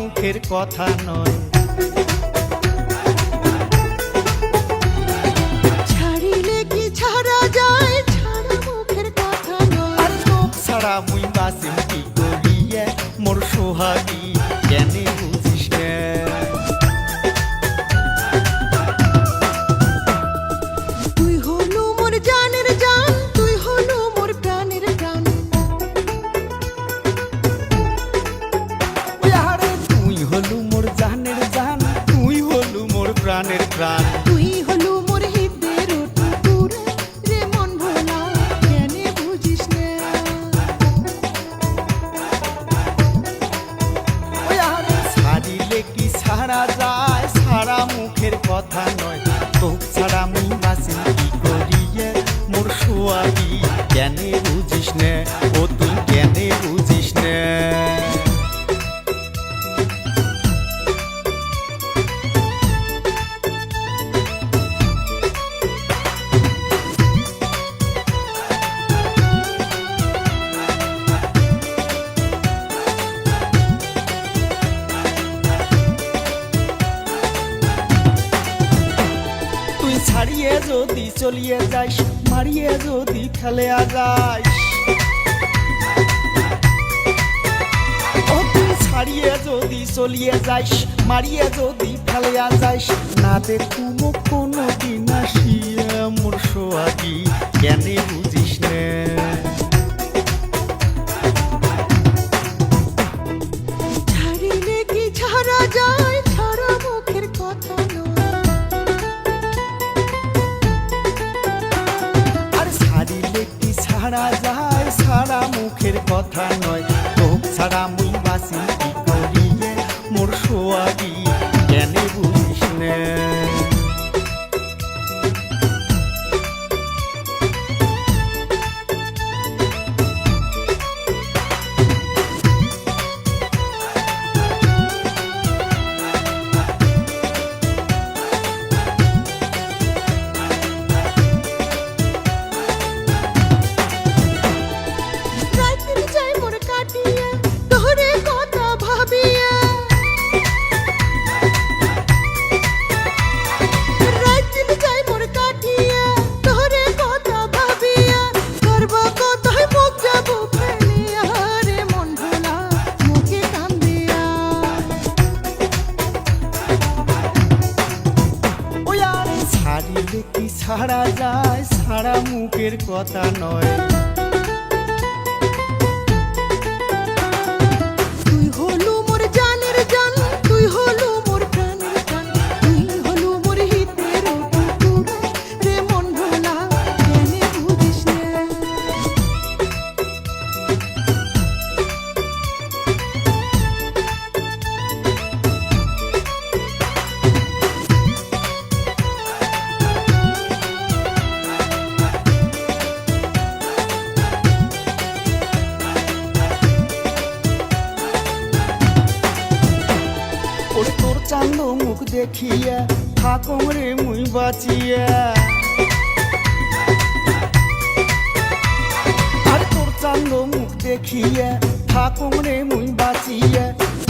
মুখের কথা নয়। ছাড়িলে কি ছাড়া যায়, ছাড়া মুখের কথা নয়। আর তোক ছাড়া মুই বাঁচিম কি করিয়া মোর সোহাগী কেনে বুঝিস না। তুই হলু মোর জানের জান, তুই হলু মোর প্রাণের প্রাণ। আরে তুই হলু মোর জানের জান, তুই হলু মোর প্রাণের প্রাণ। তুই হলু মোর হৃদয়ের টুকুর রে মন ভোলা, কেনে বুঝিস না। আরে ছাড়িলে কি ছাড়া যায়, ছাড়া মুখের কথা নয়। তোক ছাড়া মুই বাঁচিম কি করিয়া মোর সোহাগী কেনে বুঝিস না। ও তুই কেনে বুঝিস না। তুই ছাড়িয়ে যদি চলিয়ে যাইস, মারিয়ে যদি ফেলে যাইস। ও তুই ছাড়িয়ে যদি চলিয়ে যাইস, মারিয়ে যদি ফেলে যাইস। না দেখুম কোনো দিন আসিয়া মোর সোহাগী কেনে বুঝিস না। ছাড়িলে কি ছাড়া যায়, ছাড়া মুখের কথা নয়। আর ছাড়িলে কি ছাড়া যায়, ছাড়া মুখের কথা নয়। তোক ছাড়া মুই বাঁচিম কি করিয়ে মোর সোহাগী কেনে বুঝিস না। রাইতির যাই মোর কাটিয়া, তোরে কথা ভাবিয়া। রাইতির যাই মোর কাটিয়া, তোরে কথা ভাবিয়া। করব কথায় মুখ যাব ফেলিয়া রে মন ভোলা, মুখে কান্দিয়া। ওই আরে ছাড়িলে কি ছাড়া যায়, ছাড়া মুখের কথা নয়। তুই হলু মোর জানের জান, তুই হলু মোর প্রাণের প্রাণ। তুই হলু মোর হৃদয়ের টুকুর রে মন ভোলা, কেনে বুঝিস না। ওরে তোর চান্দ মুখ দেখিয়া থাকুম রে মুই বাঁচিয়া। আর তোর চান্দ মুখ দেখিয়া থাকুম রে মুই বাঁচিয়া।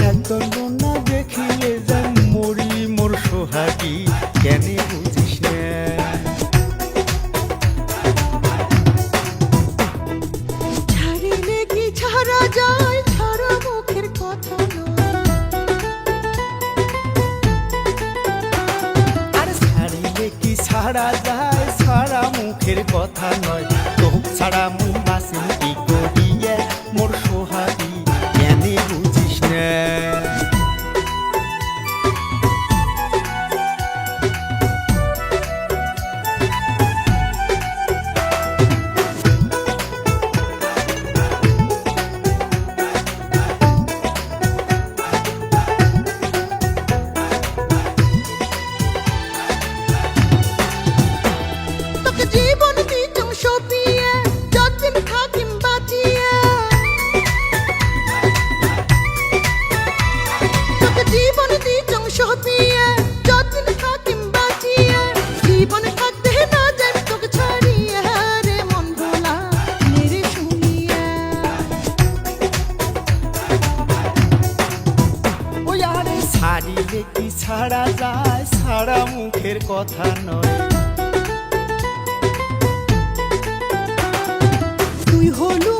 একদণ্ড না দেখিলে যেন মরি মোর সোহাগী কেনে বুঝিস না। ছাড়িলে কি ছাড়া যায়, ছাড়া মুখের কথা নয়। আর ছাড়িলে কি ছাড়া যায়, ছাড়া মুখের কথা নয়। তোক ছাড়া মুই বাঁচিম কি করিয়া মোর সোহাগী কেনে বুঝিস না। তোকে জীবন দিতাম সপিয়ে, যতদিন থাকিম ছাড়া যায় ছাড়া মুখের কথা নয়। তুই হলু